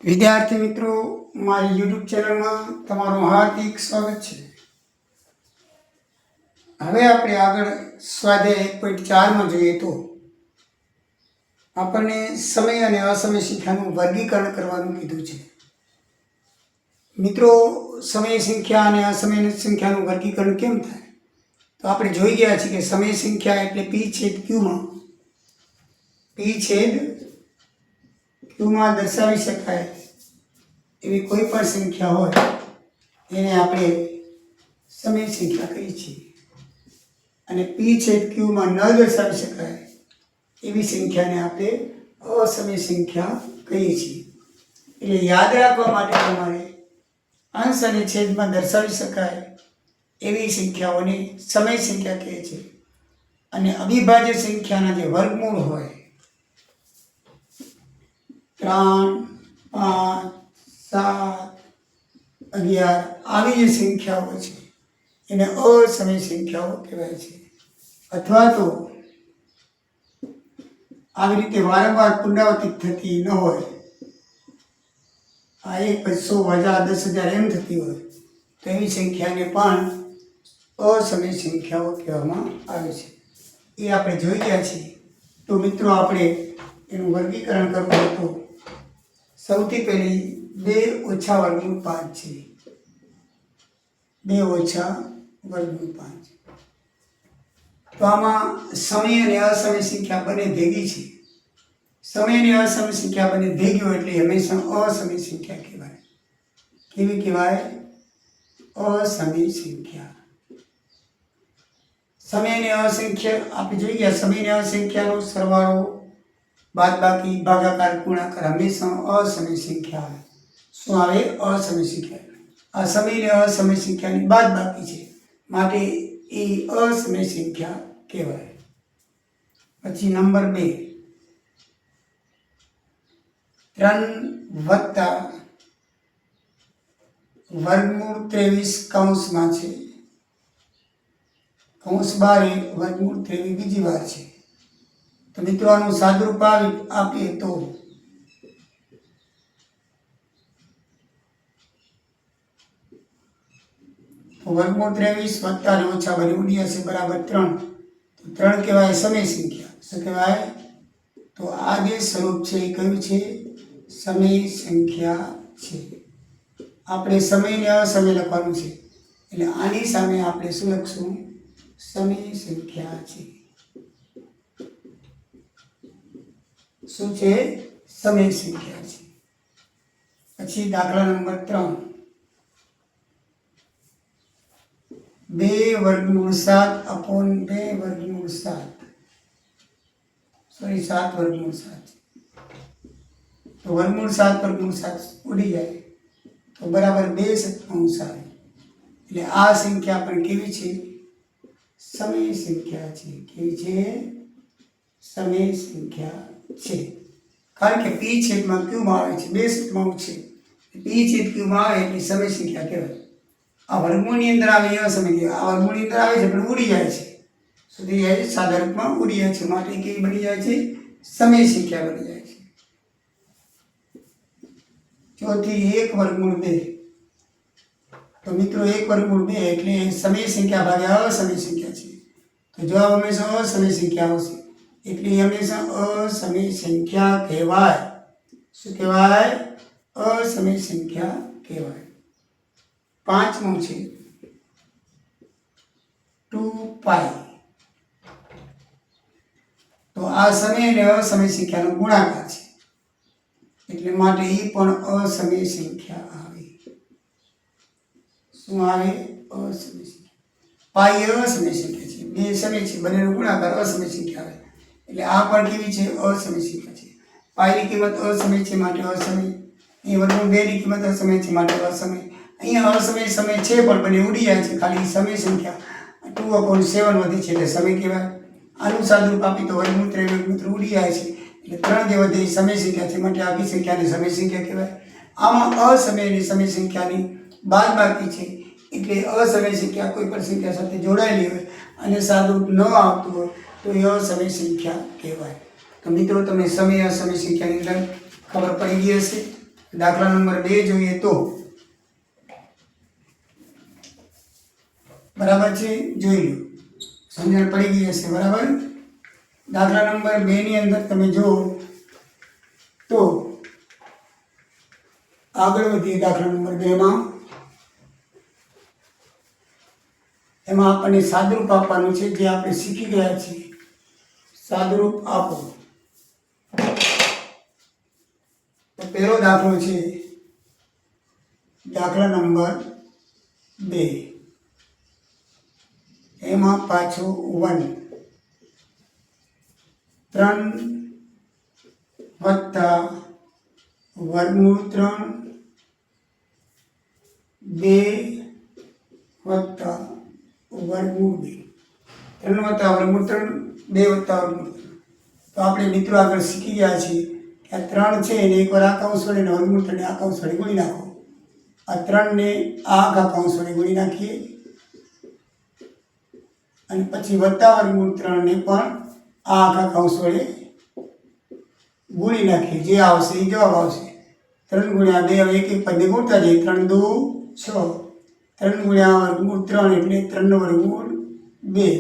વિદ્યાર્થી મિત્રો, મારી યુટ્યુબ ચેનલમાં તમારું હાર્દિક સ્વાગત છે. હવે આપણે આગળ સ્વાધ્યાય 1.4માં જોઈએ તો આપણને સમય અને અસમય સંખ્યાનું વર્ગીકરણ કરવાનું કીધું છે. મિત્રો, સમય સંખ્યા અને અસમય સંખ્યાનું વર્ગીકરણ કેમ થાય તો આપણે જોઈ ગયા છીએ કે સમય સંખ્યા એટલે P/Qમાં દર્શાવી શકાય એવી કોઈ પણ સંખ્યા હોય એને આપણે સમય સંખ્યા કહીએ છીએ, અને P/Qમાં ન દર્શાવી શકાય એવી સંખ્યાને આપણે અસમય સંખ્યા કહીએ છીએ. એટલે યાદ રાખવા માટે તમારે અંશ અને છેદમાં દર્શાવી શકાય એવી સંખ્યાઓને સમય સંખ્યા કહે છે, અને અવિભાજ્ય સંખ્યાના જે વર્ગમૂળ હોય 3, 5, 7, 11 આવી જે સંખ્યાઓ છે એને અસમય સંખ્યાઓ કહેવાય છે. અથવા તો આવી રીતે વારંવાર પુનરાવર્તિત થતી ન હોય, આ 1, 100, 1000, 10,000 એમ થતી હોય તો એવી સંખ્યાને પણ અસમય સંખ્યાઓ કહેવામાં આવે છે. એ આપણે જોઈ ગયા છીએ. તો મિત્રો, આપણે એનું વર્ગીકરણ કરવું હોય તો સૌથી પહેલી 2 ઓછા વર્ગમૂળ 5 છે. 2 ઓછા વર્ગમૂળ 5. તો આમાં સમય અને અસમય સંખ્યા બંને ભેગી છે. સમય અને અસમય સંખ્યા બંને ભેગી હોય એટલે હંમેશા અસમય સંખ્યા કહેવાય. કેવી કહેવાય? અસમય સંખ્યા. સમય અને અસંખ્ય આપણે જોઈ ગયા. સમય અને અસંખ્યાનો સરવાળો, બાદબાકી, ભાગાકાર, ગુણાકાર હંમેશા અસમય સંખ્યા આવે. શું આવે? અસમય સંખ્યા. આ સમય અને અસમય સંખ્યાની બાદબાકી છે, માટે એ અસમય સંખ્યા કહેવાય. પછી નંબર 2, 3 વત્તા વર્ગમૂળ 23 કૌંસમાં છે. કૌંસ બાર એ વર્ગમૂળ 23 બીજી વાર છે. તો મિત્રો, આનું સાદુરૂપ આપીએ તો વર્ગમૂળ 23 વત્તા અને ઓછા બંને ઉડી હશે બરાબર 3. તો 3 કહેવાય સમય સંખ્યા. શું કહેવાય? તો આ જે સ્વરૂપ છે એ કયું છે? સમય સંખ્યા છે. આપણે સમય ને અસમય લખવાનું છે, એટલે આની સામે આપણે શું લખશું? સમય સંખ્યા છે. શું છે? સમય સંખ્યા છે. પછી દાખલા નંબર 3, 2 વર્ગમૂળ 7 અપોન 2 વર્ગમૂળ 7 વર્ગમૂળ 7. તો વર્ગમૂળ 7 વર્ગમૂળ 7 ઉડી જાય તો બરાબર 2 સત્તાંશ આવે. એટલે આ સંખ્યા પણ કેવી છે? સમય સંખ્યા છે. કેવી છે? સમય સંખ્યા છે. કારણ કે P/Qમાં આવે છે, 2 સત્તાંશ છે. P/Qમાં આવે એટલે સમય સંખ્યા કહેવાય. આ વર્ગમૂળની અંદર આવે એ અસમય કહેવાય. આ વર્ગમૂળની અંદર આવે છે પણ ઉડી જાય છે, સુધી જાય છે, સાદા રૂપમાં ઉડી જાય છે, માટે કેવી બની જાય છે? સમય સંખ્યા બની જાય છે. ચોથી 1 વર્ગમૂળ 2. તો મિત્રો, 1 વર્ગમૂળ 2 એટલે સમય સંખ્યા ભાગ્યા અસમય સંખ્યા છે. તો જવાબ હંમેશા અસમય સંખ્યા આવશે, એટલે હંમેશા અસમય સંખ્યા કહેવાય. શું કહેવાય? અસમય સંખ્યા કહેવાય. 5મું છે 2π. તો આ સમય અને અસમય સંખ્યાનો ગુણાકાર છે, એટલે માટે એ પણ અસમય સંખ્યા આવે. શું આવે? અસમય સંખ્યા. પાઈ અસમય સંખ્યા છે, 2 સમય છે, બંનેનો ગુણાકાર અસમય સંખ્યા આવે. એટલે આ પણ કેવી છે? અસમય સંખ્યા છે. પાઈની કિંમત અસમય છે, માટે અસમય. એ વર્ગમૂળ 2 ની કિંમત અસમય છે, માટે અસમય. અહીંયા અસમય સમય છે પણ બંને ઉડી જાય છે, ખાલી સમય સંખ્યા 2/7 વધે છે એટલે સમય કહેવાય. આનું સાદુરૂપ આપી તો વર્ગમૂળ 23 ઉડી જાય છે, એટલે 3 જે વધે એ સમય સંખ્યા છે, માટે આખી સંખ્યાને સમય સંખ્યા કહેવાય. આમાં અસમય અને સમય સંખ્યાની બાદબાકી છે, એટલે અસમય સંખ્યા કોઈ પણ સંખ્યા સાથે જોડાયેલી હોય અને સાદુરૂપ ન આવતું હોય તો એ અસમય સંખ્યા કહેવાય. તો મિત્રો, તમને સમય અસમય સંખ્યાની અંદર ખબર પડી ગઈ હશે. દાખલા નંબર 2 જોઈએ તો બરાબર છે, જોઈ લો, સમજણ પડી ગઈ હશે. બરાબર. દાખલા નંબર 2 ની અંદર તમે જુઓ તો આગળ વધીએ. દાખલા નંબર 2 માં એમાં આપણને સાદુરૂપ આપવાનું છે, જે આપણે શીખી ગયા છીએ. સાદુરૂપ આપો. તો પહેલો દાખલો છે દાખલા નંબર 2. એમાં પાછું 1 3 વત્તા વર્ગમૂળ 3 2 વત્તા વર્ગમૂળ 2 3 વત્તા વર્ગમૂળ 3 2 વત્તા વર્ગમૂળ 3. તો આપણે મિત્રો આગળ શીખી ગયા છીએ કે આ 3 છે એને એકવાર આ કૌંસ વડે ને વર્ગમૂળ 3 ને આ કૌંસ વડે ગુણી નાખો. આ 3 ને આ આખા કૌંસ વડે ગુણી નાખીએ અને પછી વત્તા વર્ગમૂળ 3 ને પણ આ આખા કૌંસ વડે ગુણી નાખીએ. જે આવશે એ જવાબ આવશે. 3 ગુણ્યા 2 હવે એક એક પદને ગુણતા જઈએ. 3 2 6. 3 ગુણ્યા વર્ગમૂળ 3 એટલે 3 નો વર્ગમૂળ 2.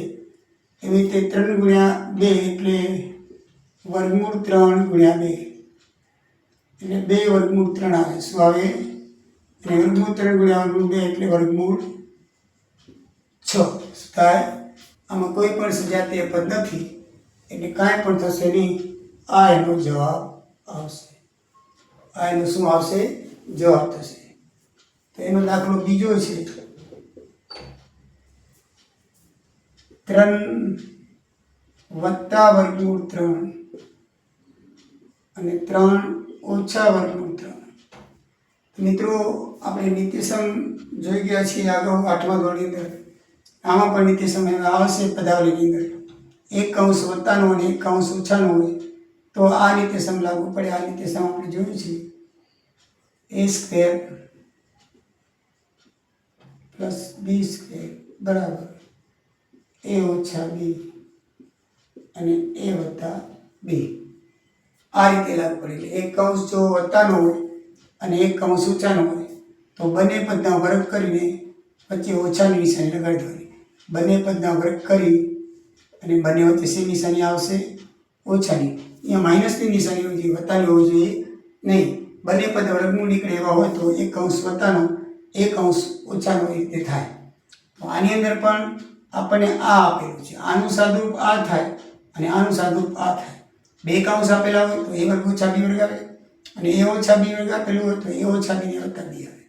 એવી રીતે 3 ગુણ્યા 2 એટલે વર્ગમૂળ 3 ગુણ્યા 2 એટલે 2 વર્ગમૂળ 3 આવે. શું આવે? અને વર્ગમૂળ 3 ગુણ્યા વર્ગમૂળ 2 એટલે વર્ગમૂળ 6. શું થાય? આમાં કોઈ પણ સજાતીય પદ નથી એટલે કાંઈ પણ થશે નહીં. આ એનો જવાબ આવશે. આ એનો શું આવશે? જવાબ થશે. તો એનો દાખલો બીજો છે 3 વત્તા વર્ગમૂળ 3 અને 3 ઓછા વર્ગમૂળ 3. મિત્રો આપણે નિત્યસમ જોઈ ગયા છીએ આગળ 8મા ધોરણની અંદર. આમાં પણ નિત્યસમ આવશે પદાવલીની અંદર. એક કૌંસ વત્તાનો અને એક કૌંસ ઓછાનો હોય તો આ નિત્યસમ લાગુ પડે. આ નિત્યસમ આપણે જોયું છે. a² પ્લસ b² બરાબર a ઓછા b અને a વત્તા b. આ રીતે લાગુ પડે. એટલે એક કૌંસ જો વત્તાનો હોય અને એક કૌંસ ઓછાનો હોય તો બંને પદના વર્ગ કરીને વચ્ચે ઓછાની નિશાની લગાડી દેવાની. બંને પદના વર્ગ કરી અને બંને વચ્ચે શી નિશાની આવશે? ઓછાની. અહીંયા માઇનસની નિશાની હોવી જોઈએ, વત્તાની હોવી જોઈએ નહીં. બંને પદ વર્ગમૂળ નીકળે એવા હોય તો એક કૌંસ વત્તાનો એક કૌંસ ઓછાનો એ રીતે થાય. તો આની અંદર પણ આપણને આ આપેલું છે. આનું સાદુરૂપ આ થાય અને આનું સાદુરૂપ આ થાય. બે કૌંસ આપેલા હોય તો a વર્ગ ઓછા b વર્ગ આવે અને a ઓછા b વર્ગ આપેલું હોય તો a ઓછા b ને વત્તા b આવે.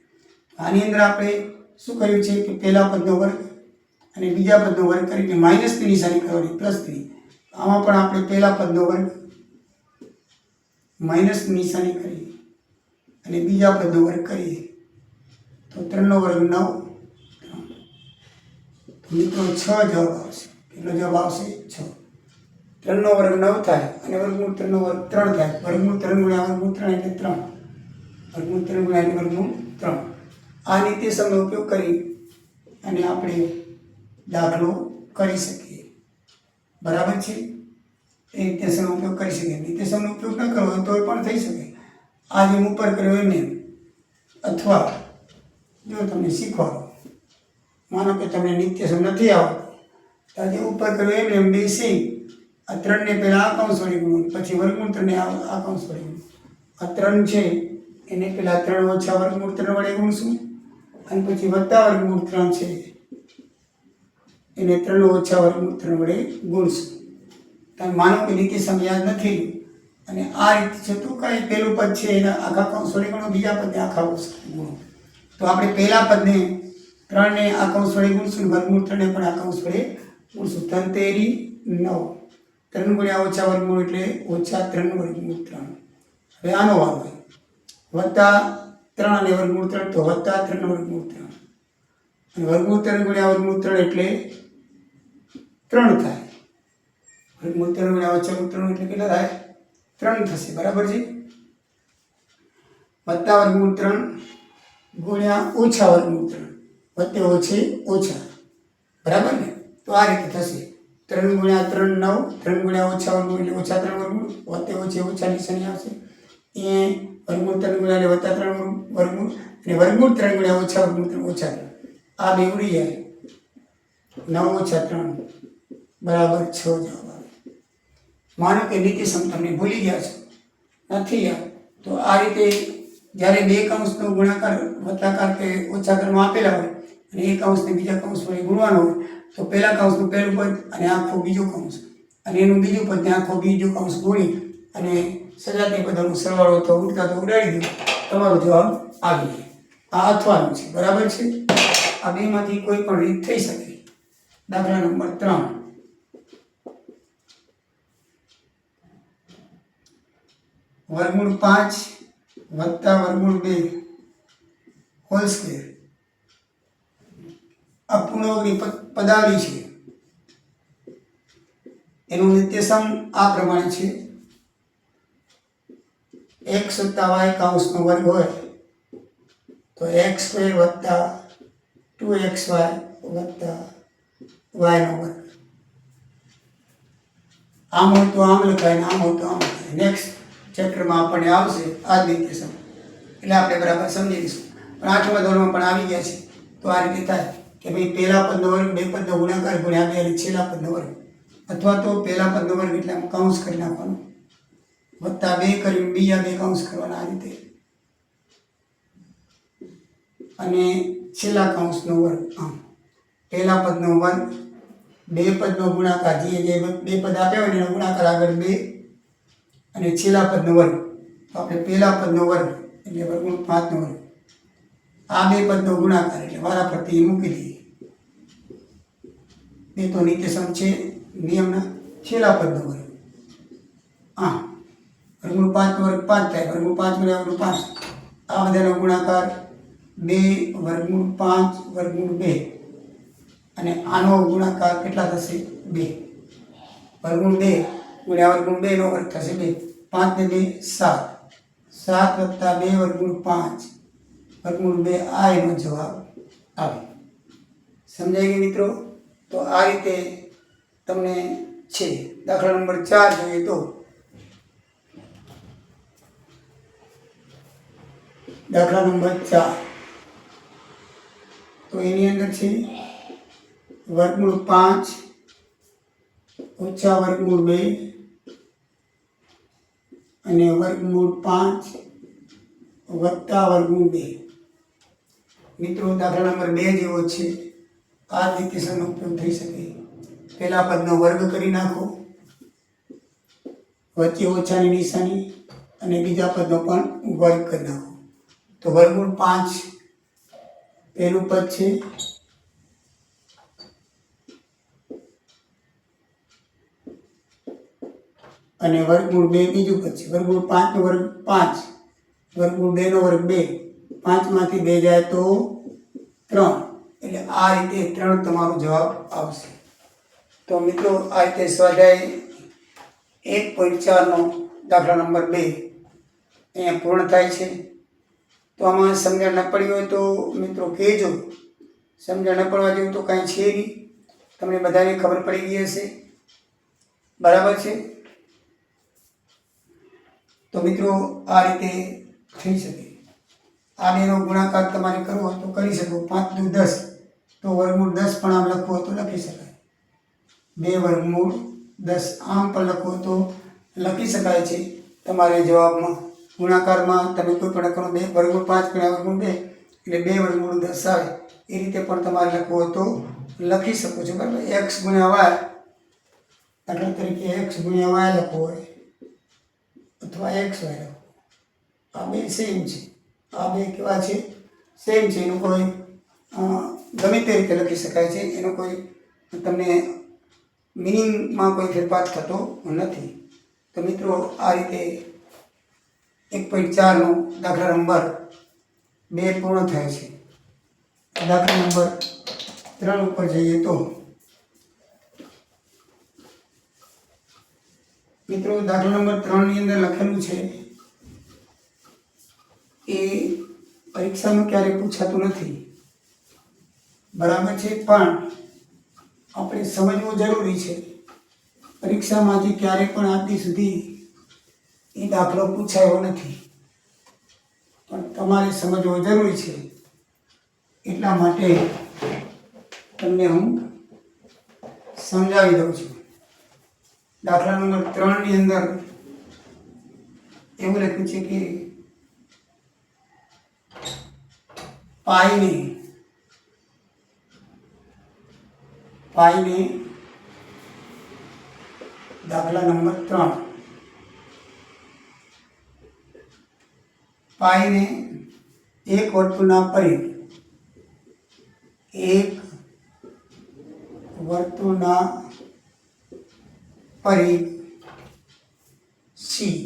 આની અંદર આપણે શું કર્યું છે કે પહેલા પદનો વર્ગ અને બીજા પદનો વર્ગ કરીને માઇનસની નિશાની કરવાની +3. આમાં પણ આપણે પહેલા પદનો વર્ગ માઇનસની નિશાની કરી અને બીજા પદનો વર્ગ કરીએ તો 3 નો વર્ગ 9. મિત્રો 6 જવાબ આવશે. કેટલો જવાબ આવશે? 6. 3 નો વર્ગ 9 થાય અને વર્ગમૂળ 3 નો વર્ગ 3 થાય. વર્ગમૂળ 3 ગુણ્યા વર્ગમૂળ 3 એટલે 3. વર્ગમૂળ 3 ગુણ્યા એટલે વર્ગમૂળ 3. આ નિત્યસમનો ઉપયોગ કરી અને આપણે દાખલો કરી શકીએ. બરાબર છે? એ નિત્યસમનો ઉપયોગ કરી શકીએ. નિત્યસમનો ઉપયોગ ન કરવો હોય તો પણ થઈ શકે. આ જેમ ઉપર કર્યો એમને અથવા જો તમને શીખવાડો, માનો કે તમને નિત્યસમ નથી આવડતો તો આજે ઉપર કર્યો એમ બેસી આ 3 ને પહેલાં આ કૌંસ વડે ગુણવું, પછી વર્ગમૂળ 3 ને આ કૌંસ વડે ગુણવું. આ 3 છે એને પહેલાં 3 ઓછા વર્ગમૂળ 3 વડે ગુણશું અને પછી વત્તા વર્ગમૂળ 3 છે એને 3 ઓછા વર્ગમૂળ 3 વડે ગુણશું. તમે માનો કે નિત્યસમ યાદ નથી અને આ રીતે છે તો કાંઈ પહેલું પદ છે એના આખા કૌંસ વડે ગુણો, બીજા પદને આખા કૌંસ વડે ગુણો. તો આપણે પહેલા પદને 3 ને આ કૌંસ વડે ગુણશું, વર્ગમૂળ 3 ને પણ આ કૌંસ વડે ગુણશું. 3 તેરી 9. 3 ગુણ્યા ઓછા વર્ગમૂળ એટલે ઓછા 3 વર્ગમૂળ 3. હવે આનો વારો હોય વત્તા 3 અને વર્ગમૂળ 3 તો વત્તા 3 વર્ગમૂળ 3 અને વર્ગમૂળ 3 ગુણ્યા વર્ગમૂળ 3 એટલે 3 થાય. વર્ગમૂળ 3 ગુણ્યા ઓછા 3 એટલે કેટલા થાય? 3 થશે. બરાબર છે? વત્તા વર્ગમૂળ 3 ગુણ્યા ઓછા વર્ગમૂળ 3 વત્તે ઓછે ઓછા. બરાબર ને? તો આ રીતે થશે. 3 ગુણ્યા 3 9. 3 ગુણ્યા ઓછા વર્ગમૂળ એટલે ઓછા 3 વર્ગમૂળ. વત્તે ઓછે ઓછા નિશાની આવશે. એ વર્ગમૂળ 3 ગુણ્યા વત્તા 3 વર્ગમૂળ અને વર્ગમૂળ 3 ગુણ્યા ઓછા વર્ગમૂળ 3 ઓછા 3 આ બે ઉડી જાય 9 ઓછા 3 બરાબર 6 જવાબ આવે. માનો કે નીતિસમ તમને ભૂલી ગયા છો નથી યાદ તો આ રીતે જ્યારે બે કૌંસનો ગુણાકાર વત્તાકાર કે ઓછાકારમાં આપેલા હોય અને એક કૌંસને બીજા કૌંસ વડે ગુણવાનો હોય તો પહેલા કૌંસનું પહેલું પદ અને આખો બીજો કૌંસ અને એનું બીજું પદ ને આખો બીજો કૌંસ ગુણી અને સજાતીય પદોનો સરવાળો તો ઉડતા તો ઉડાડી દો તમારો જવાબ આવી જાય. આ અથવાનું છે બરાબર છે. આ બેમાંથી કોઈ પણ રીત થઈ શકે. દાખલા નંબર 3 વર્ગમૂળ 5 વત્તા વર્ગમૂળ 2 હોલ સ્ક્વેર અપૂર્ણાંકની પદાવલી છે. એનું નિત્યસમ આ પ્રમાણે છે x વત્તા y કૌંસનો વર્ગ હોય તો x સ્ક્વેર વત્તા 2xy વત્તા y નો વર્ગ. આમ હોય તો આમ લખાય ને આમ હોય તો આમ લખાય. નેક્સ્ટ ચેપ્ટરમાં આપણને આવશે આ જ નિત્યસમ એટલે આપણે બરાબર સમજી લઈશું. પણ 8મા ધોરણમાં પણ આવી ગયા છે તો આ રીતે થાય કે ભાઈ પહેલા પદનો વર્ગ બે પદનો ગુણાકાર ગુણ્યા 2 અને છેલ્લા પદનો વર્ગ અથવા તો પહેલા પદનો વર્ગ એટલે આમ કૌંસ કરી નાખવાનો વત્તા 2 કરીને બીજા બે કૌંસ કરવાના આ રીતે અને છેલ્લા કૌંસનો વર્ગ આમ પહેલા પદનો વર્ગ બે પદનો ગુણાકાર જે બે પદ આપ્યા હોય એનો ગુણાકાર આગળ 2 અને છેલ્લા પદનો વર્ગ તો આપણે પહેલા પદનો વર્ગ એટલે વર્ગમૂળ 5 નો વર્ગ આ બે પદનો ગુણાકાર એટલે વારાફરતી મૂકી દઈએ. બે તો નિત્યસમ છે નિયમના છેલ્લા પદનો વર્ગ વર્ગમૂળ 5 નો વર્ગ 5 થાય વર્ગમૂળ 5 ગુણ્યા વર્ગમૂળ 5 આ બધાનો ગુણાકાર 2 વર્ગમૂળ 5 વર્ગમૂળ 2 અને આનો ગુણાકાર કેટલા થશે 2 વર્ગમૂળ 2 ગુણ્યા વર્ગમૂળ 2 નો વર્ગ થશે 2 5 ને 2 7 7 વત્તા 2 વર્ગમૂળ 5 વર્ગમૂળ 2 આ એનો જવાબ આવે. સમજાઈ ગયું મિત્રો? તો આ રીતે તમને છે. દાખલા નંબર 4 જોઈએ તો દાખલા નંબર 4 તો એની અંદર છે વર્ગમૂળ 5 ઓછા વર્ગમૂળ 2 અને વર્ગમૂળ 5 વત્તા વર્ગમૂળ 2. મિત્રો દાખલા નંબર 2 જેવો છે આ જ નિત્યસમનો ઉપયોગ થઈ શકે. પહેલા પદનો વર્ગ કરી નાખો વચ્ચે ઓછાની નિશાની અને બીજા પદનો પણ વર્ગ કરી નાખો તો વર્ગમૂળ 5 પહેલું પદ છે અને વર્ગમૂળ 2 બીજું પદ છે. વર્ગમૂળ 5 નો વર્ગ 5 વર્ગમૂળ 2 નો વર્ગ 2 5 માંથી 2 જાય તો 3 એટલે આ રીતે 3 તમારો જવાબ આવશે. તો મિત્રો આ રીતે સ્વાધ્યાય 1.4 નો દાખલા નંબર 2 અહીંયા પૂર્ણ થાય છે. તો આમાં સમજણ ન પડી હોય તો મિત્રો કહેજો. સમજણ ન પડવા જેવું તો કાંઈ છે નહીં, તમને બધાને ખબર પડી ગઈ હશે બરાબર છે. તો મિત્રો આ રીતે થઈ શકે. આ બેનો ગુણાકાર તમારે કરવો હોય તો કરી શકો. 5 દુ 10 તો વર્ગમૂળ 10 પણ આમ લખવું હોય તો લખી શકાય. 2 વર્ગમૂળ 10 આમ પણ લખવું હોય તો લખી શકાય છે. તમારે જવાબમાં ગુણાકારમાં તમે કોઈ પણ કરો 2 વર્ગમૂળ 5 ગુણ્યા વર્ગમૂળ 2 એટલે 2 વર્ગમૂળ 10 આવે એ રીતે પણ તમારે લખવું હોય તો લખી શકો છો બરાબર. x ગુણ્યા y દાખલા તરીકે x ગુણ્યા y લખવું હોય અથવા xy લખવું. આ બે સેમ છે. આ બે કેવા છે? સેમ છે. એનું કોઈ ગમે તે રીતે લખી શકાય છે. એનો કોઈ તમને મિનિંગમાં કોઈ ફેરફાર થતો નથી. તો મિત્રો આ રીતે 1.4 નો દાખલા નંબર 2 પૂર્ણ થાય છે. દાખલા નંબર 3 ઉપર જઈએ તો મિત્રો દાખલા નંબર 3 ની અંદર લખેલું છે એ પરીક્ષામાં ક્યારેય પૂછાતું નથી બરાબર છે, પણ આપણે સમજવું જરૂરી છે. પરીક્ષામાંથી ક્યારેય પણ આજ સુધી એ દાખલો પૂછાયો નથી, પણ તમારે સમજવો જરૂરી છે. એટલા માટે તમને હું સમજાવી દઉં છું. દાખલા નંબર 3 ની અંદર એવું લખ્યું છે કે પાઈને દાખલા નંબર 3 પાઈને એક વર્તુળના પરિઘ સી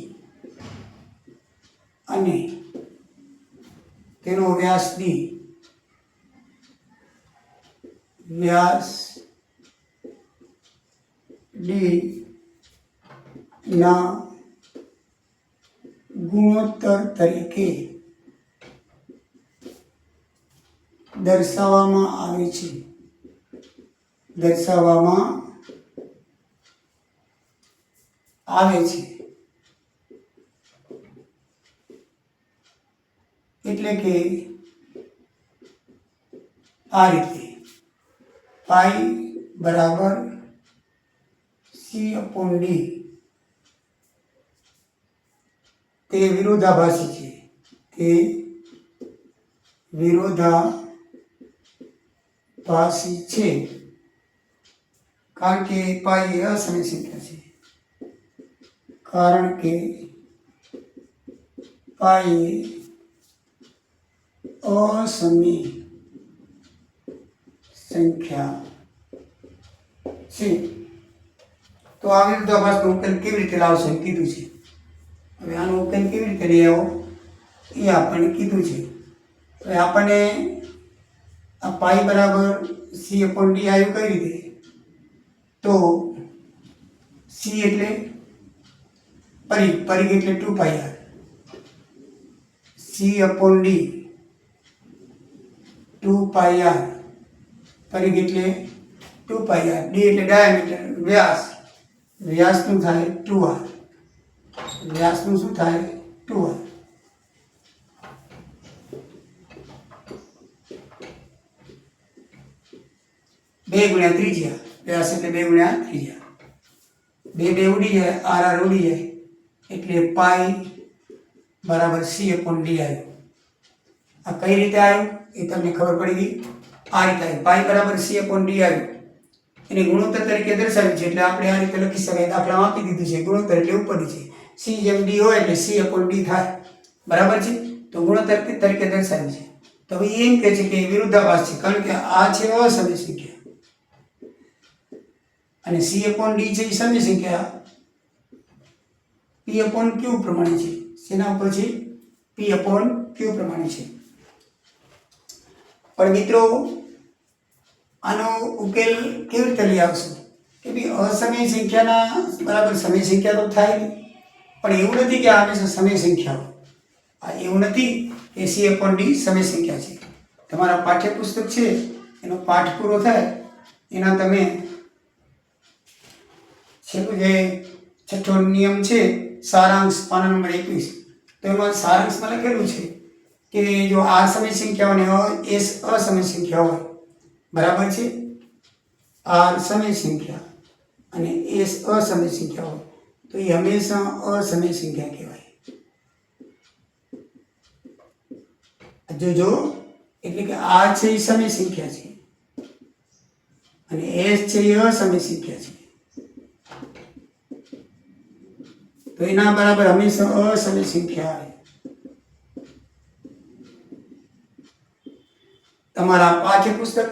અને તેનો વ્યાસ ડી ના ગુણોત્તર તરીકે દર્શાવવામાં આવે છે. એટલે કે આ રીતે પાઈ બરાબર C/D તે વિરોધાભાસી છે. કારણ કે પાઈ એ અસમય સંખ્યા છે. તો આ વિરોધાભાસનો ઉકેલ કેવી રીતે લાવશો એમ કીધું છે. હવે આનો ઉકેલ કેવી રીતે લઈ આવો એ આપણને કીધું છે. હવે આપણને આ પાઈ બરાબર C/D આવ્યું કઈ રીતે? તો C એટલે પરિઘ એટલે 2πr. C/D 2πr, પરિઘ એટલે 2πr, d એટલે ડાયામીટર, વ્યાસનું થાય 2r. વ્યાસનું શું થાય? 2r. બે ગુણ્યા ત્રિજ્યા, વ્યાસ એટલે 2 ગુણ્યા ત્રિજ્યા, બે ઉડી જાય, r ઉડી જાય, એટલે પાઈ બરાબર C/D આવ્યું. આ કઈ રીતે આવ્યું એ તમને ખબર પડી ગઈ. આ રીતે આવ્યું. પાઈ બરાબર C/D આવ્યું. એને ગુણોત્તર તરીકે દર્શાવ્યું છે, એટલે આપણે આ રીતે લખી શકાય. દાખલામાં આપી દીધું છે ગુણોત્તર એટલે ઉપરની છે. C જેમ D હોય એટલે C/D થાય. બરાબર છે? તો ગુણોત્તર તરીકે દર્શાવ્યું છે. તો હવે એમ કહે છે કે વિરોધાભાસ છે, કારણ કે આ છે અસમય સંખ્યા અને C/D છે એ સમય સંખ્યા P/Q પ્રમાણે છે. શેના ઉપર છે? P/Q પ્રમાણે છે. પણ મિત્રો આનો ઉકેલ કેવી રીતે લઈ આવશું? કે ભાઈ અસમય સંખ્યાના બરાબર સમય સંખ્યા તો થાય નહીં, પણ એવું નથી કે આ હંમેશા સમય સંખ્યા હોય. એવું નથી કે C/D સમય સંખ્યા છે. તમારા પાઠ્યપુસ્તક છે એનો પાઠ પૂરો થાય એના તમે છેલ્લું જે 6થો નિયમ છે સારાંશ પાના નંબર 21, તો એમાં સારાંશમાં લખેલું છે કે જો આ સમય સંખ્યાઓ અને S અસમય સંખ્યા હોય, બરાબર છે, R સમય સંખ્યા અને S અસમય સંખ્યા હોય તો એ હંમેશા અસમય સંખ્યા કહેવાય. જો એટલે કે R છે એ સમય સંખ્યા છે અને S છે એ અસમય સંખ્યા છે, તો એના બરાબર હંમેશા અસમય સંખ્યા આવે. તમારા પાઠ્યપુસ્તક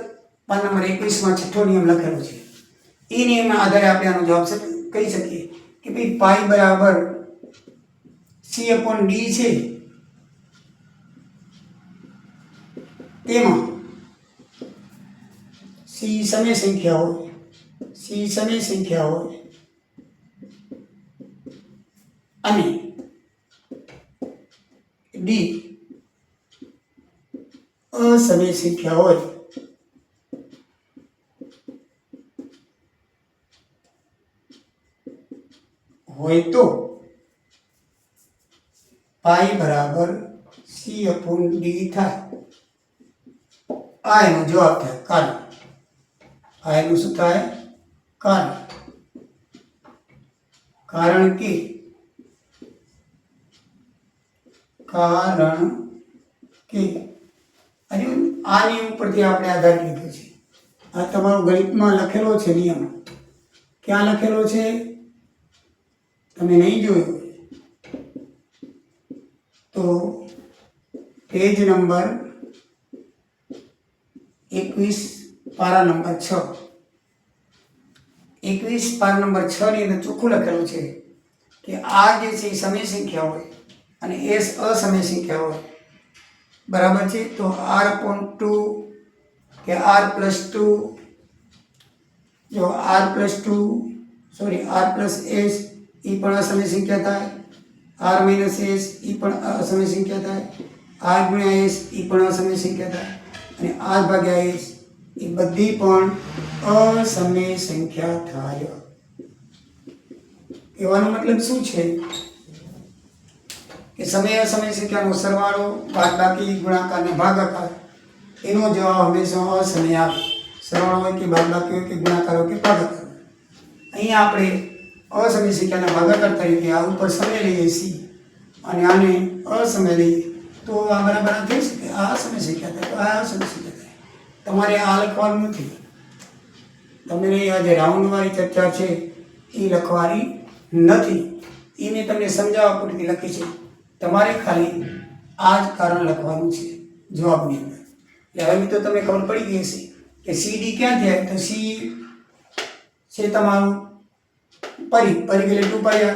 પાના નંબર 21 માં 6થો નિયમ લખેલો છે. એ નિયમના આધારે આપણે આનો જવાબ કહી શકીએ કે ભાઈ પાઈ બરાબર C/D છે, તેમાં C સમય સંખ્યા હોય અને D અસમય સંખ્યા હોય તો પાઈ બરાબર C/D થાય. આ એનો જવાબ થાય કારણ. આ એનું શું થાય? કારણ. કારણ કે અને આ નિયમ પરથી આપણે આધાર લીધો છે. આ તમારો ગણિતમાં લખેલો છે નિયમ. ક્યાં લખેલો છે? તમે નહીં જોયું તો પેજ નંબર 21 પારા નંબર 6. 21 પારા નંબર 6 ની અંદર ચોખ્ખું લખેલું છે કે આ જે છે એ સમય સંખ્યા હોય અને એસ અસમય સંખ્યા હોય. બરાબર છે? તો r/2 કે r+2, જો r+2 સોરી r+s એ પણ અસમય સંખ્યા થાય, r-s એ પણ અસમય સંખ્યા થાય, r×s એ પણ અસમય સંખ્યા થાય અને r/s એ બધી પણ અસમય સંખ્યા થાય. કહેવાનો મતલબ શું છે કે સમય અસમય સંખ્યાનો સરવાળો, બાદબાકી, ગુણાકાર અને ભાગાકાર એનો જવાબ હંમેશા અસમય આવે. સરવાળો હોય કે બાદબાકી હોય કે ગુણાકાર હોય કે ભાગાકાર. અહીંયા આપણે અસમય સંખ્યાના ભાગાકાર તરીકે આ ઉપર સમય લઈએ c અને આને અસમય લઈએ તો આ બરાબર થઈ શકે. આ અસમય સંખ્યા થાય તો આ અસમય સંખ્યા થાય. તમારે આ લખવાનું નથી. તમને આ જે રાઉન્ડવાળી ચર્ચા છે એ લખવાની નથી. એ મેં તમને સમજાવવા પૂરતી લખી છે. તમારે ખાલી આ જ કારણ લખવાનું છે જવાબની અંદર. એટલે હવે મિત્રો તમને ખબર પડી ગઈ હશે કે CD ક્યાં થાય? તો C છે તમારું પરિઘ એટલે 2πr,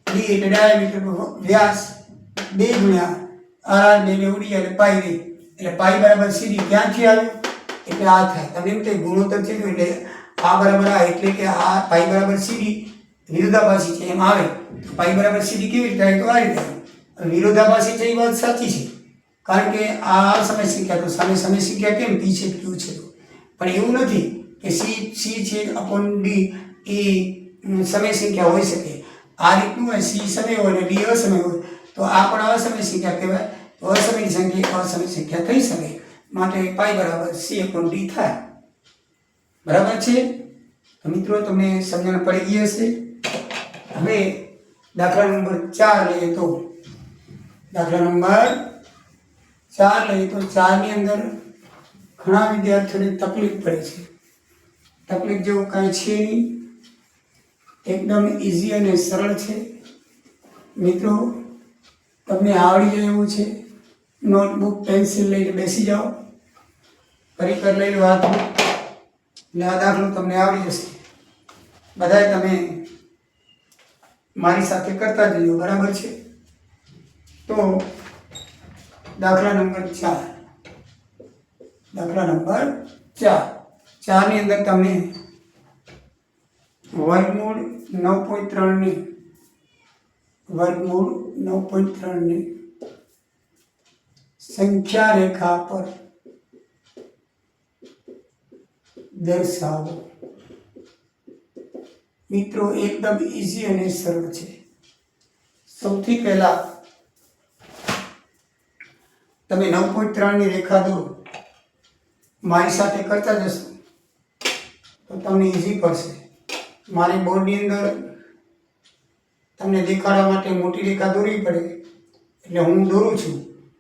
D એટલે ડાયામીટર વ્યાસ 2 ગુણ્યા r, 2 ને ઉડી એટલે પાઈ રહી એટલે પાઈ બરાબર CD ક્યાંથી આવ્યું? એટલે આ થાય. તમને એમ થાય ગુણોત્તર છે એટલે આ બરાબર આ એટલે કે આ પાઈ બરાબર CD વિરોધાભાસી છે એમ આવે તો પાઈ બરાબર CD કેવી રીતે થાય? તો આ રીતે વિરોધાભાસી છે એ વાત સાચી છે કારણ કે આ સમય સંખ્યા તો સામે સમય સંખ્યા કેમ P છે Q છે પણ એવું નથી કે C છે D એ સમય સંખ્યા હોઈ શકે. આ રીતનું હોય C સમય હોય અને D અસમય હોય તો આ પણ અસમય સંખ્યા કહેવાય. તો અસમય સંખ્યા અસમય સંખ્યા થઈ શકે માટે પાઈ બરાબર C/D થાય. બરાબર છે? તો મિત્રો તમને સમજણ પડી ગઈ હશે. હવે દાખલા નંબર 4 લઈએ તો દાખલા નંબર 4 લઈએ તો 4 ની અંદર ઘણા વિદ્યાર્થીઓને તકલીફ પડે છે. તકલીફ જેવું કાંઈ છે નહીં, એકદમ ઇઝી અને સરળ છે. મિત્રો તમને આવડી જાય એવું છે. નોટબુક પેન્સિલ લઈને બેસી જાઓ, પરિકર લઈ લો હાથમાં એટલે આ દાખલો તમને આવડી જશે. બધાએ તમે મારી સાથે કરતા જજો. બરાબર છે? તો દાખલા નંબર 4 ની અંદર તમને વર્ગમૂળ 9.3 ની સંખ્યા રેખા પર દર્શાવો. મિત્રો એકદમ ઇઝી અને સરળ છે. સૌથી પહેલા તમે 9.3 ની રેખા દોરો. મારી સાથે કરતા જશો તો તમને ઇઝી પડશે. મારી બોર્ડની અંદર તમને દેખાડવા માટે મોટી રેખા દોરવી પડે એટલે હું દોરું છું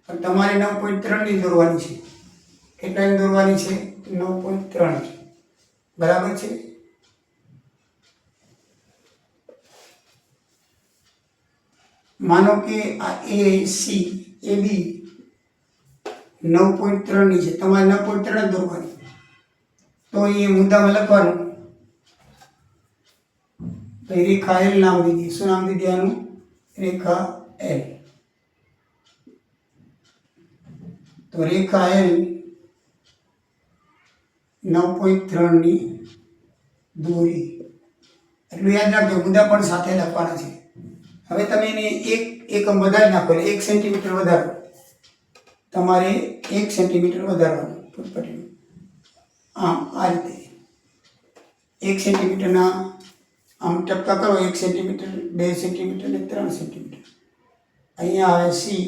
પણ તમારે 9.3 ની દોરવાની છે. કેટલાની દોરવાની છે? 9.3. બરાબર છે? માનો કે આ AC AB 9.3 ની છે. તમારે 9.3 દોરવાની. તો એ મુદ્દામાં લખવાનું તો રેખા L નામ દીધી. શું નામ દીધી આનું? રેખા L. તો રેખા L 9.3 ની દોરી. એટલું યાદ રાખજો. મુદ્દા પણ સાથે લખવાના છે. હવે તમે એને એક એકમ વધારી નાખો એટલે 1 સેન્ટીમીટર વધારો. તમારે 1 સેન્ટીમીટર વધારવાનું ફૂટપટ્ટીનું. આમ આ રીતે 1 સેન્ટીમીટરના આમ ટપકા કરો. 1 સેન્ટીમીટર, 2 સેન્ટીમીટર ને 3 સેન્ટીમીટર. અહીંયા આવે સી,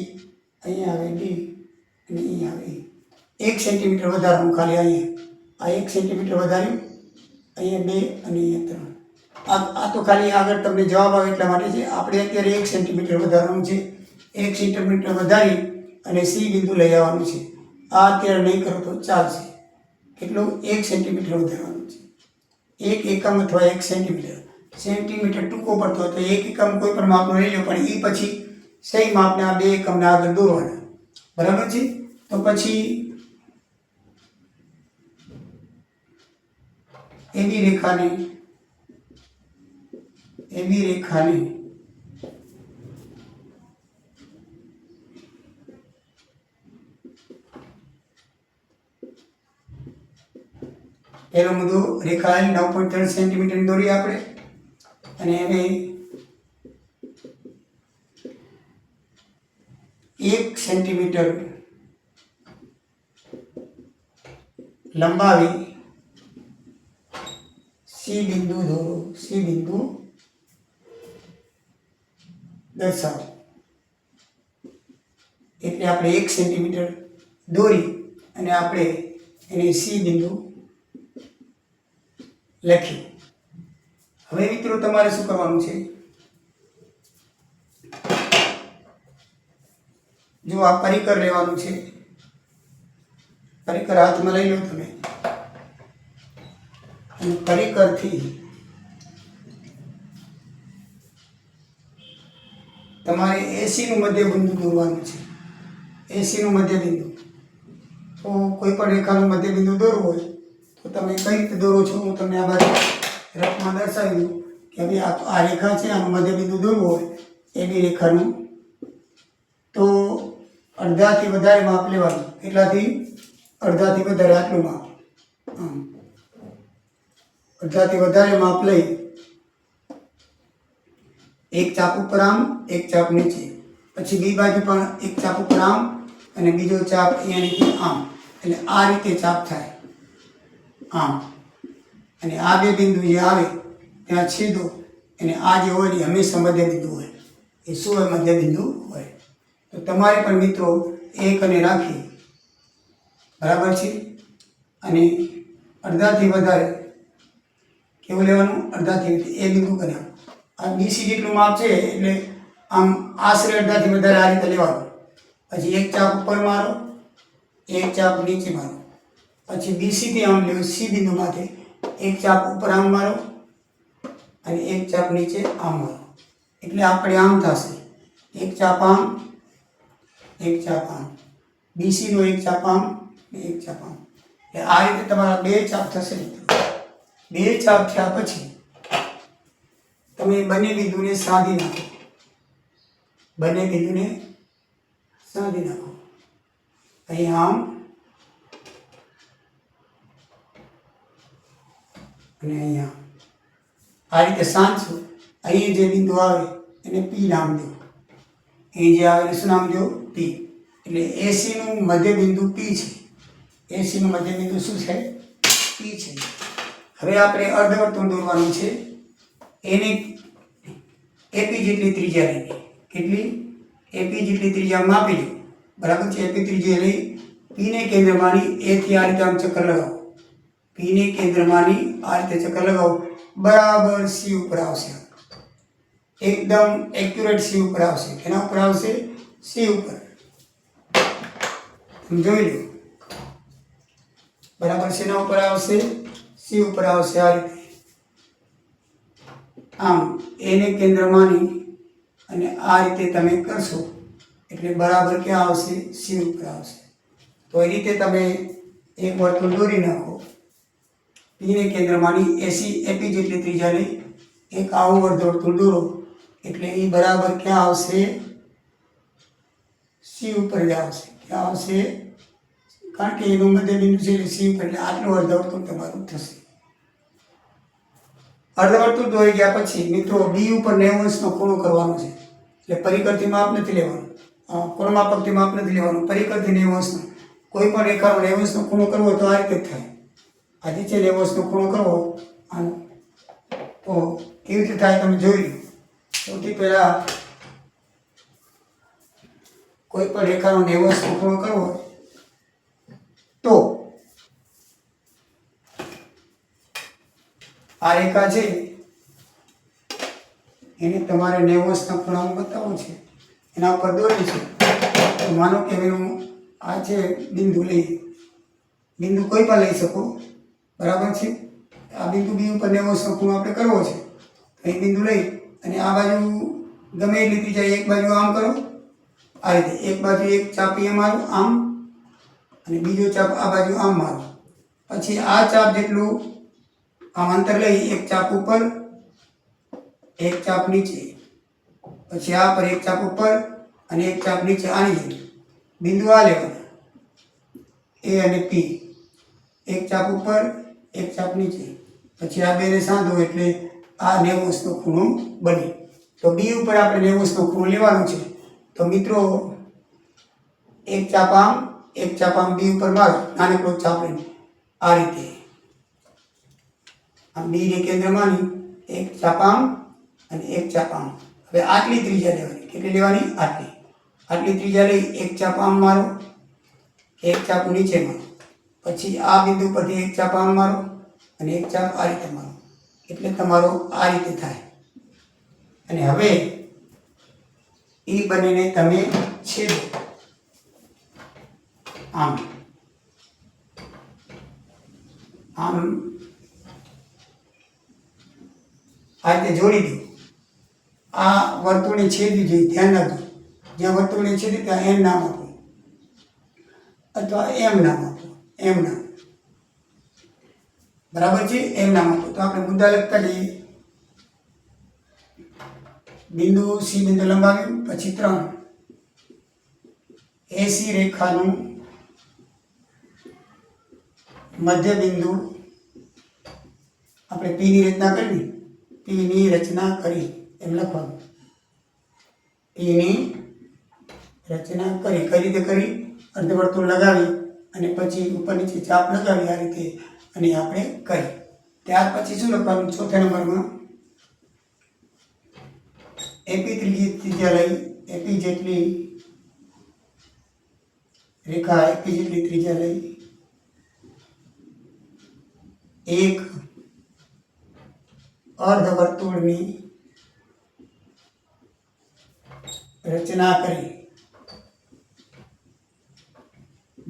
અહીંયા આવે ડી અને અહીંયા આવે E. 1 સેન્ટીમીટર વધારવાનું ખાલી અહીંયા. આ 1 સેન્ટીમીટર વધાર્યું, અહીંયા 2 અને અહીંયા 3. આ તો ખાલી આગળ તમને જવાબ આવે એટલા માટે છે. આપણે અત્યારે 1 સેન્ટીમીટર વધારવાનું છે. 1 સેન્ટીમીટર વધારી અને સી બિંદુ લઈ આવવાનું છે. આ અત્યારે નહીં કરો તો ચાલશે. કેટલું? 1 સેન્ટીમીટર વધારવાનું છે. 1 એકમ અથવા 1 સેન્ટીમીટર. સેન્ટીમીટર ટૂંકો પડતો હોય તો 1 એકમ કોઈ પણ માપનો લઈ લો, પણ એ પછી સહી માપને આ 2 એકમને આગળ દોરવાના. બરાબર છે? તો પછી એબી રેખાને પહેલો મુદ્દો રેખા 9.3 સેન્ટીમીટર દોરી આપણે, અને હવે 1 સેન્ટીમીટર લંબાવી સી બિંદુ દોરો. સી બિંદુ દર્શાવો. એટલે આપણે 1 સેન્ટીમીટર દોરી અને આપણે એને સી બિંદુ લખ્યું. હવે મિત્રો તમારે શું કરવાનું છે? જો આ પરિકર લેવાનું છે. પરિકર હાથમાં લઈ લો તમે, અને પરિકરથી તમારે એસીનું મધ્યબિંદુ દોરવાનું છે. એસીનું મધ્યબિંદુ. તો કોઈ પણ રેખાનું મધ્યબિંદુ દોરવું હોય તો તમે કઈ રીતે દોરો છો? હું તમને આ બાજુ રફમાં દર્શાવી દઉં કે ભાઈ આ રેખા છે, આનું મધ્યબિંદુ દોરવું હોય એવી રેખાનું, તો અડધાથી વધારે માપ લેવાનું. કેટલાથી? અડધાથી વધારે. આટલું માપ. અડધાથી વધારે માપ લઈ એક ચાપ ઉપર આમ, એક ચાપ નીચે, પછી બી બાજુ પણ એક ચાપ ઉપર આમ અને બીજો ચાપ અહીંયાથી આમ. એટલે આ રીતે ચાપ થાય આમ. અને આ બે બિંદુ જે આવે ત્યાં છેદો, અને આ જે હોય એ હંમેશા મધ્યબિંદુ હોય. એ શું હોય? મધ્યબિંદુ હોય. તો તમારે પણ મિત્રો એક અને રાખી, બરાબર છે? અને અડધાથી વધારે કેવું લેવાનું? અડધાથી એ બિંદુ કર્યા. આ બીસી જેટલું માપ છે એટલે આમ આશરે અડધાથી વધારે આ રીતે લેવાનું. પછી એક ચાપ ઉપર મારો, એક ચાપ નીચે મારો, પછી બીસીથી આમ લેવું સી બિંદુમાંથી એક ચાપ ઉપર આમ મારો અને એક ચાપ નીચે આમ મારો. એટલે આપણે આમ થશે, એક ચાપ આમ, એક ચાપ આમ. બીસીનો એક ચાપ આમ ને એક ચાપ આમ. એટલે આ રીતે તમારા 2 ચાપ થશે. 2 ચાપ થયા પછી તમે બંને બિંદુને સાધી નાખો. બંને બિંદુને સાધી નાખો. અહીં આમ અને અહીંયા આ રીતે સાંધશો. અહીં જે બિંદુ આવે એને પી નામ દો. અહીં જે આવે એને શું નામ દો? પી. એટલે એસીનું મધ્યબિંદુ પી છે. એસીનું મધ્યબિંદુ શું છે? પી છે. હવે આપણે અર્ધવર્તુળ દોરવાનું છે. એને એપી જેટલી ત્રિજ્યા લેવી. કેટલી? એપી જેટલી ત્રિજ્યા માપી લો. બરાબર છે? એપી ત્રિજ્યા લઈ પીને કેન્દ્રમાંની એથી આ રીતે આમ ચક્કર લગાવો. પીને કેન્દ્રમાંની આ રીતે ચક્કર લગાવો. બરાબર સી ઉપર આવશે. એકદમ એક્યુરેટ સી ઉપર આવશે. એના ઉપર આવશે? સી ઉપર. તમે જોઈ લો. બરાબર છે? એના ઉપર આવશે? સી ઉપર આવશે. આ રીતે આમ એને કેન્દ્રમાંની અને આ રીતે તમે કરશો એટલે બરાબર ક્યાં આવશે? સી ઉપર આવશે. તો એ રીતે તમે એક વર્તુળ દોરી નાખો. પીને કેન્દ્રમાંની એપી જેટલી ત્રિજ્યા લઈ એક આવું અર્ધવર્તુળ દોરો એટલે એ બરાબર ક્યાં આવશે? સી ઉપર જ આવશે. ક્યાં આવશે? કારણ કે એનું મધ્યબિંદુ છે એટલે સી ઉપર. એટલે આટલું અર્ધવર્તુળ તમારું થશે. અર્ધવર્તુળ દોરી ગયા પછી મિત્રો બી ઉપર 90 અંશનો ખૂણો કરવાનો છે. એટલે પરિકરથી માપ નથી લેવાનું, કોણ માપકથી માપ નથી લેવાનું, પરિકરથી 90 અંશનો. કોઈ પણ રેખાનો 90 અંશનો ખૂણો કરવો તો આ રીતે જ થાય. આ નીચે 90 અંશનો ખૂણો કરવો આનો, તો કેવી રીતે થાય તમે જોઈ લો. સૌથી પહેલા કોઈ પણ રેખાનો 90° ખૂણો કરવો હોય તો આ રેખા છે એને તમારે 90° ખૂણામાં બતાવવું છે, એના ઉપર દોરી છે. તો માનો કે એનું આ છે બિંદુ લઈએ, બિંદુ કોઈ પણ લઈ શકો, બરાબર છે. આ બિંદુ બી ઉપર 90° ખૂણો આપણે કરવો છે. તો એ બિંદુ લઈ અને આ બાજુ ગમે એટલી ત્રિજ્યા, એક બાજુ આમ કરો, આ રીતે એક બાજુ એક ચાપ અહીંયા મારો આમ, અને બીજો ચાપ આ બાજુ આમ મારો. પછી આ ચાપ જેટલું આમ અંતર લઈ, એક ચાપ ઉપર એક ચાપ નીચે, પછી આ પર એક ચાપ ઉપર અને એક ચાપ નીચે. આની જેમ બિંદુ આ લેવાના એ અને પી, એક ચાપ ઉપર એક ચાપ નીચે, પછી આ બેને સાંધો એટલે આ 90° ખૂણો બને. તો બી ઉપર આપણે 90° ખૂણો લેવાનો છે. તો મિત્રો એક ચાપ આમ, એક ચાપ આમ બી ઉપર મારો, નાનકડો ચાપ લઈને આ રીતે આમ બી ને કેન્દ્ર માની એક ચાપ આમ અને એક ચાપ આમ. હવે આટલી ત્રિજ્યા લેવાની. કેટલી લેવાની? આટલી. આટલી ત્રિજ્યા લઈ એક ચાપ આમ મારો, એક ચાપ નીચે મારો, પછી આ બિંદુ પરથી એક ચાપ આમ મારો અને એક ચાપ આ રીતે મારો, એટલે તમારો આ રીતે થાય. અને હવે એ બંનેને તમે છેદો આમ આમ આ રીતે જોડી દો. આ વર્તુળને છેદવી જોઈએ, ધ્યાન રાખજો. જ્યાં વર્તુળને છેદી ત્યાં એમ નામ આપો અથવા એમ નામ આપો, એમ નામ, બરાબર છે. એમ નામ આપો. તો આપણે મુદ્દા લખતા જઈએ. બિંદુ સી બિંદુ લંબાવ્યું, પછી 3 એસી રેખાનું મધ્ય બિંદુ આપણે પી ની રચના કરી, પી ની રચના કરી એમ લખવાનું. પી ની રચના કરી, કઈ રીતે કરી? અર્ધવર્તુળ લગાવી અને પછી ઉપર નીચે ચાપ લગાવી આ રીતે, અને આપણે કરી. ત્યાર પછી શું લખવાનું? ચોથા નંબરમાં એપી ત્રિજ્યા લઈ, એપી જેટલી રેખા, એપી જેટલી ત્રિજ્યા લઈ એક અર્ધવર્તુળની રચના કરી.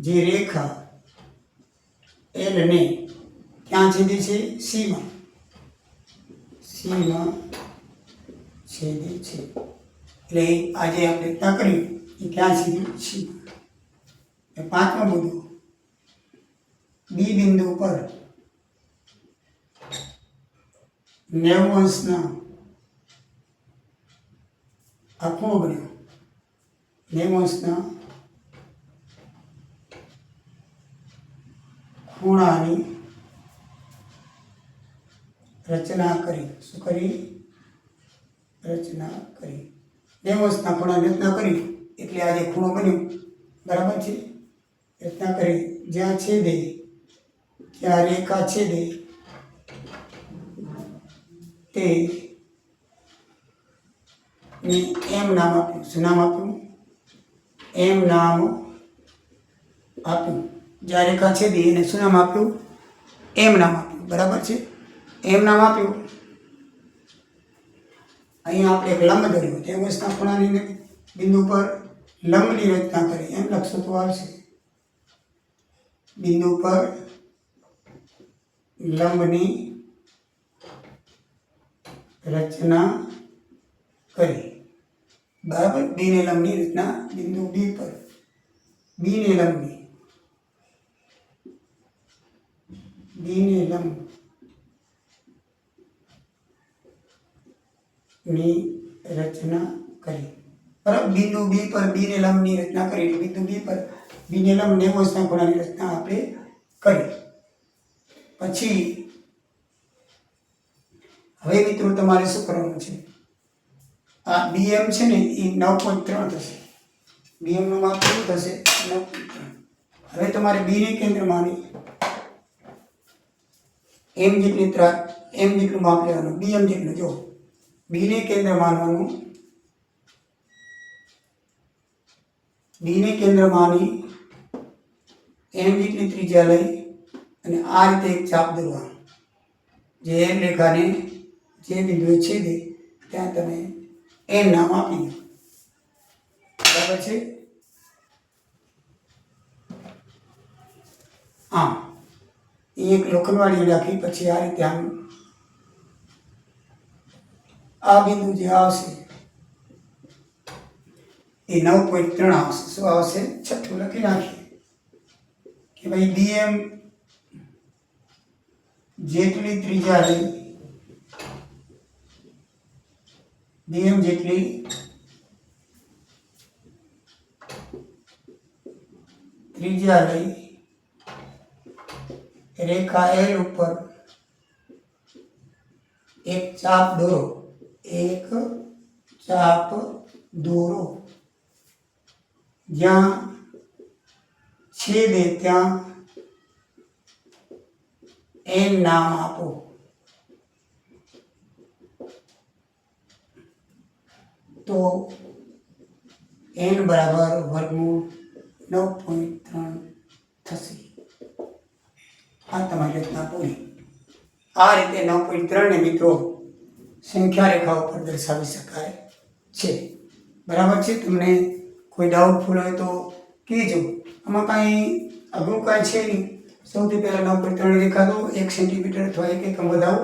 જે રેખા એલ ને ક્યાં છેદે છે? સી માં, સી માં છેદે છે. એટલે આજે આપણે રચના કરી એ ક્યાં છેદે? સી. પાંચમું બિંદુ બી બિંદુ પર 90° આ ખૂણો બન્યો. 90° ખૂણાની રચના કરી. શું કરી? રચના કરી. 90° ખૂણાની રચના કરી એટલે આ જે ખૂણો બન્યો, બરાબર છે. રચના કરી જ્યાં છેદે, જ્યાં રેખા છેદે તે ને એમ નામ આપ્યું. શું નામ આપ્યું? એમ નામ આપ્યું. જ્યાં રેખા છેદી એને શું નામ આપ્યું? એમ નામ આપ્યું. બરાબર છે. એમ નામ આપ્યું. અહીંયા આપણે એક લંબ દોર્યો, 90° ખૂણાની બિંદુ પર લંબની રચના કરી એમ લખશો તો આવશે. બિંદુ પર લંબની રચના કરી. બરાબર. બી ને લંબની રચના બિંદુ બી પર, બી ને લંબની, બી ને લંબ ની રચના કરી. બરાબર. બિંદુ બી પર બી ને લંબની રચના કરી. બિંદુ બી પર બી ને લંબ 90° ખૂણાની રચના આપણે કરી. પછી હવે મિત્રો તમારે શું કરવાનું છે? આ બીએમ છે ને એ 9.3 થશે. બીએમ નું માપ શું થશે? 9.3. હવે તમારે બી ને કેન્દ્ર માની એમ જેટલું માપ લેવાનું. બીએમ જેટલું. જો બી ને કેન્દ્ર માનવાનું ડીને કેન્દ્રમાં માની એમ જેટલી ત્રિજ્યા લઈ અને આ રીતે એક ચાપ દોરવાનો, જે એમ રેખાને જે બિંદુએ છેદે ત્યાં તમે એમ નામ આપી દો. બરાબર છે? આમ એક લોખંડવાળી રાખી પછી આ રીતે આમ આ બિંદુ જે આવશે એ 9.3 આવશે. શું આવશે? છઠ્ઠું લખી નાખીએ કે ભાઈ ડીએમ જેટલી ત્રિજ્યા લઈ ડીએમ જેટલી ત્રિજ્યા લઈ રેખા એલ ઉપર એક ચાપ દોરો. એક ચાપ દોરો. જ્યાં છેદે ત્યાં એન નામ આપો. તો એન બરાબર વર્ગમૂળ 9.3 થશે. આ તમારી રચના પૂરી. આ રીતે 9.3 ને મિત્રો સંખ્યા રેખા ઉપર દર્શાવી શકાય છે. બરાબર છે? તમને કોઈ ડાઉટફુલ હોય તો કહેજો. આમાં કાંઈ અઘરું કાંઈ છે નહીં. સૌથી પહેલાં 9.3 રેખા દો, 1 સેન્ટીમીટર અથવા 1 એકમ વધાવો.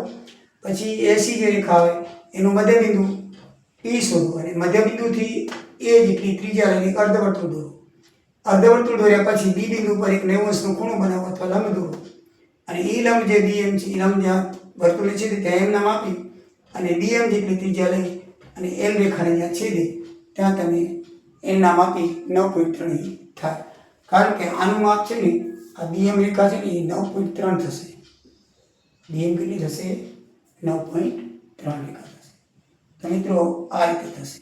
પછી એસી જે રેખા હોય એનું મધ્યબિંદુ એ શોધો અને મધ્યબિંદુથી એ જેટલી ત્રિજ્યા લઈને અર્ધવર્તુળ દોરો. અર્ધવર્તુળ દોર્યા પછી બી બિંદુ પર એક 90 અંશનો ખૂણો બનાવો અથવા લંબ દોરો અને એ લંબ જે ડીએમ છે એ લંબ જ્યાં વર્તુળ છે ત્યાં એમ નામ આપી અને ડીએમ જેટલી ત્રિજ્યા લઈ અને એલ રેખાને જ્યાં છેદે ત્યાં તમે એન નામ આપી 9.3 થાય. કારણ કે આનું માપ છે ને આ ડીએમ રેખા છે ને એ 9.3 થશે. ડીએમ કેટલી થશે? 9.3 રેખા થશે. તો મિત્રો આ રીતે થશે.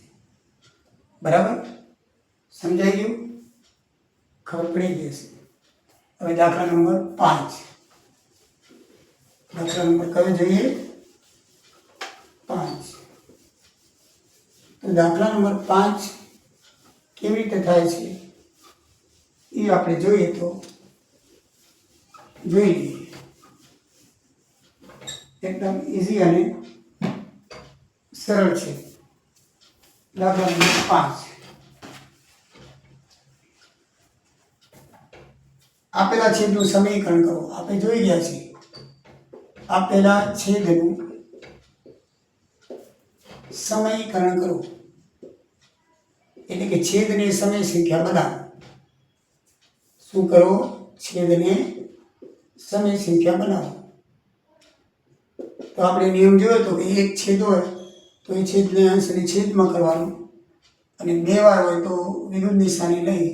બરાબર? સમજાઈ ગયું? ખબર પડી ગઈ હશે. હવે દાખલા નંબર 5. દાખલા નંબર કયો જોઈએ? 5. તો દાખલા નંબર 5 કેવી રીતે થાય છે એ આપણે જોઈએ તો જોઈ લઈએ. એકદમ ઇઝી અને સરળ છે. દાખલા નંબર 5. આપેલા છેદનું સમીકરણ કરો. આપણે જોઈ ગયા છીએ આપેલા છેદનું સમીકરણ કરો એટલે કે છેદને સમય સંખ્યા બનાવો. શું કરો? છેદને સમય સંખ્યા બનાવો. તો આપણે નિયમ જોયો તો કે એક છેદ હોય તો એ છેદને અંશને છેદમાં કરવાનો અને 2 વાર હોય તો વિરુદ્ધ નિશાની લઈ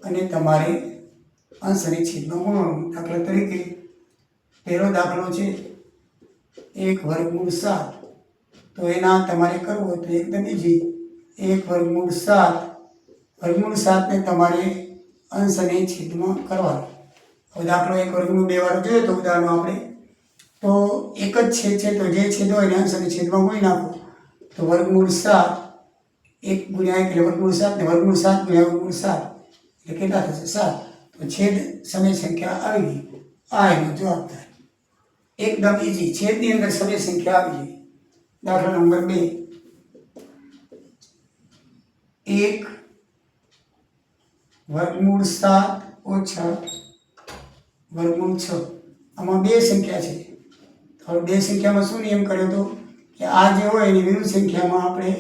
અને તમારે અંશને છેદમાં ગુણવાનું. દાખલા તરીકે પહેલો દાખલો છે 1 વર્ગમૂળ 7. તો એના તમારે કરવું હોય તો એકદમ ઇઝી. 1 વર્ગમૂળ 7 વર્ગમૂળ 7 ને તમારે અંશ અને છેદમાં કરવાનો. હવે દાખલો 1 વર્ગમૂળ 2 વાર જોઈએ તો ઉદાહરણ આપણે તો એક જ છેદ છે તો જે છેદ હોય એને અંશ અને છેદમાં ગુણી નાખો. તો વર્ગમૂળ 7 1 ગુણ્યા 1 એટલે વર્ગમૂળ 7 ને વર્ગમૂળ 7 ગુણ્યા વર્ગમૂળ 7 એટલે કેટલા થશે? 7. તો છેદ સમય સંખ્યા આવી ગઈ. આ એનો જવાબ થાય. એકદમ ઇઝી. છેદની અંદર સમય સંખ્યા આવી ગઈ. દાખલા નંબર 2 1 વર્ગમૂળ 7 ઓછા વર્ગમૂળ 6. આમાં 2 સંખ્યા છે. તો 2 સંખ્યામાં શું નિયમ કર્યો હતો કે આ જે હોય એની વિરુદ્ધ સંખ્યામાં આપણે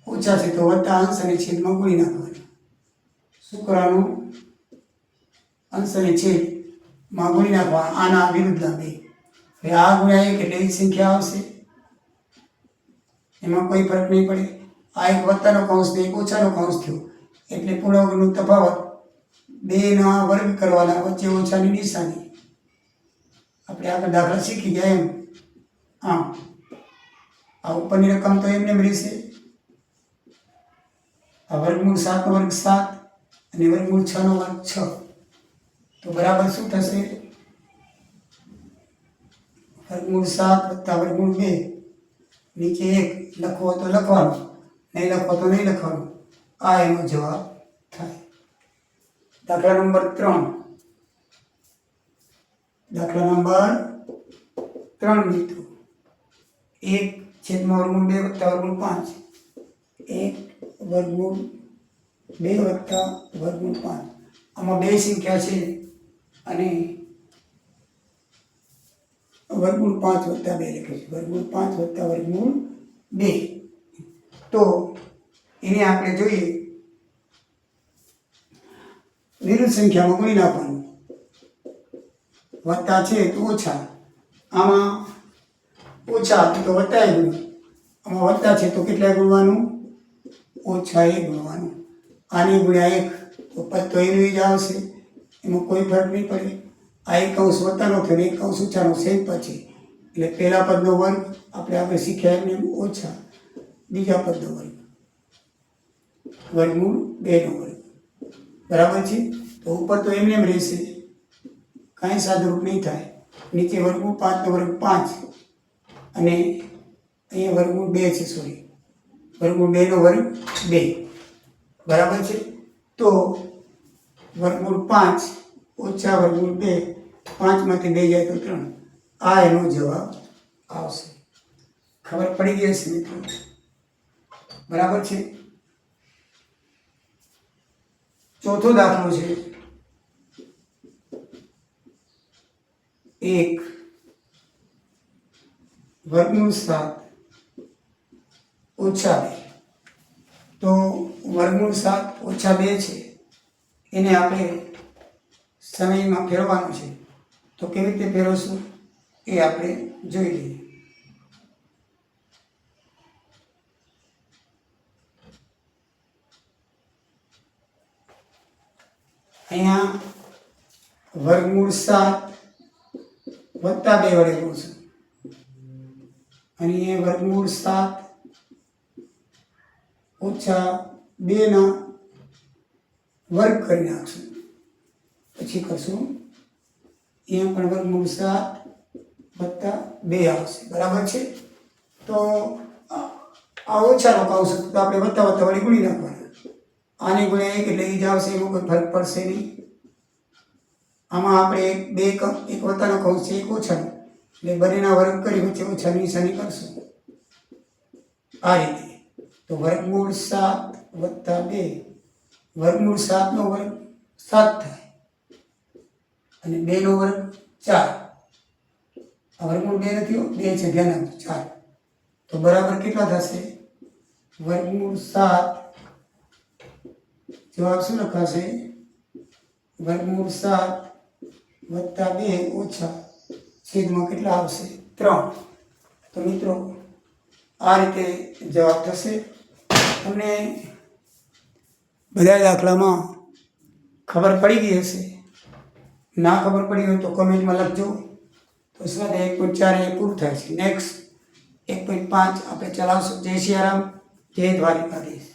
ઓછા છે તો વત્તા અંશ અને છેદમાં ગુણી નાખવાનું. શું કરવાનું? અંશ અને છેદમાં ગુણી નાખવા. આના વિરુદ્ધના 2. હવે આ ગુણ્યા 1 એટલે એ સંખ્યા આવશે. એમાં કોઈ ફરક નહીં પડે. આ એક વત્તાનો કૌંસ ને એક ઓછાનો કૌંસ થયો એટલે પૂર્ણ વર્ગનો તફાવત 2 ના વર્ગ કરવાના વચ્ચે ઓછાની નિશાની. આપણે આગળ દાખલા શીખી ગયા એમ. આમ આ ઉપરની રકમ તો એમને રહેશે. આ વર્ગમૂળ 7 નો વર્ગ 7 અને વર્ગમૂળ 6 નો વર્ગ 6. તો બરાબર શું થશે? વર્ગમૂળ 7 વત્તા વર્ગમૂળ 2 નીચે 1 લખવો તો લખવાનું, નહીં લખવો તો નહીં લખવાનું. આ એનો જવાબ થાય. દાખલા નંબર 3. દાખલા નંબર 3 મિત્રો. 1/2 વત્તા વર્ગમૂળ 5. 1/2 વત્તા વર્ગમૂળ 5. આમાં બે સંખ્યા છે અને વર્ગમૂળ 5 વત્તા 2 લખે છે. વર્ગમૂળ 5 વત્તા વર્ગમૂળ 2. તો એને આપણે જોઈએ વિરુદ્ધ સંખ્યામાં ગુણી નાખવાનું. વત્તા છે તો ઓછા, આમાં ઓછા તો વત્તા એ ગુણ્યું, આમાં વત્તા છે તો કેટલા ગુણવાનું? ઓછા એ ગુણવાનું. આને ગુણ્યા 1 તો પદ તો એનું જ આવશે, એમાં કોઈ ફરક નહીં પડે. આ એક અંશ વત્તાનો થયો ને એક અંશ ઓછાનો સેમ પછી, એટલે પહેલા પદનો વર્ગ આપણે શીખ્યા એમને ઓછા, બીજા પદનો વર્ગ વર્ગમૂળ 2નો વર્ગ. બરાબર છે. તો ઉપર તો એમને એમ રહેશે, કાંઈ સાદુરૂપ નહીં થાય. નીચે વર્ગમૂળ 5નો વર્ગ 5 અને અહીંયા વર્ગમૂળ 2 છે, સોરી વર્ગમૂળ 2નો વર્ગ 2. બરાબર છે. તો વર્ગમૂળ 5 ઓછા વર્ગમૂળ 2, 5માંથી 2 જાય તો 3. આ એનો જવાબ આવશે. ખબર પડી ગઈ હશે મિત્રો? બરાબર છે. ચોથો દાખલો છે 1 વર્ગમૂળ 7 ઓછા 2. તો વર્ગમૂળ 7 ઓછા 2 છે, એને આપણે સમયમાં ફેરવવાનું છે. તો કેવી રીતે ફેરવશું એ આપણે જોઈ લઈએ. અહીંયા વર્ગમૂળ 7 વત્તા 2 વડે ગુણશું અને એ વર્ગમૂળ 7 ઓછા 2 ના વર્ગ કરી નાખશું. પછી કરશું અહીંયા પણ વર્ગમૂળ 7 વત્તા 2 આવશે. બરાબર છે. તો આ ઓછાનો કૌંસ તો આપણે વત્તા વત્તા વડે ગુણી નાખવાના. આને ગુણ્યા 1 એટલે એ જ આવશે, એમાં કોઈ ફરક પડશે નહીં. આમાં આપણે એક વત્તાનો કૌંસ છે, એક ઓછાનો, એટલે બંનેના વર્ગ કરી વચ્ચે ઓછાની નિશાની કરશું આ રીતે. તો વર્ગમૂળ 7 વત્તા 2, વર્ગમૂળ 7નો વર્ગ 7 થાય અને 2નો વર્ગ 4. આ વર્ગમૂળ 2 નથી, 2 છે, ધ્યાન આપજો, 4. તો બરાબર કેટલા થશે? વર્ગમૂળ 7 જવાબ શું લખાશે? વર્ગમૂળ 7 વત્તા 2 ઓછા છેદમાં કેટલા આવશે? 3. તો મિત્રો આ રીતે જવાબ થશે. તમને બધા દાખલામાં ખબર પડી ગઈ હશે. ના ખબર પડી હોય તો કમેન્ટમાં લખજો. તો સ્વાધ્યાય 1.4 એ પૂરું થાય છે. નેક્સ્ટ 1.5 આપણે ચલાવશું. જય સિયારામ, જય દ્વારિકાધીશ.